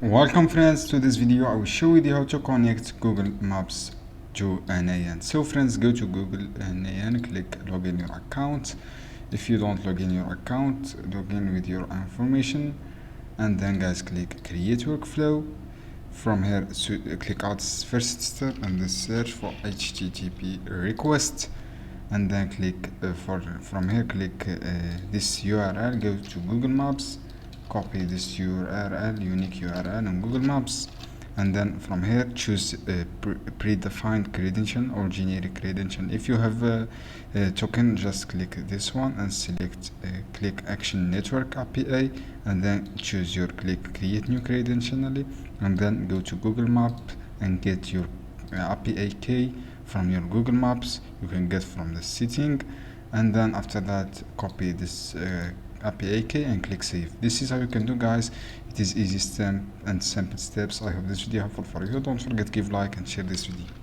Welcome friends to this video. I will show you how to connect Google Maps to n8n. So friends, go to Google n8n, click login your account. If you don't log in your account, log in with your information, and then guys click create workflow. From here click out first step and then search for HTTP request, and then click from here click this URL, go to Google Maps, copy this URL, unique URL in Google Maps, and then from here choose predefined credential or generic credential. If you have a token, just click this one and select click action network API, and then choose your create new credential, and then go to Google Map and get your API key from your Google Maps. You can get from the setting, and then after that copy this API key and click save. This is how you can do, guys. It is easy, simple steps. I hope this video helpful for you. Don't forget give like and share this video.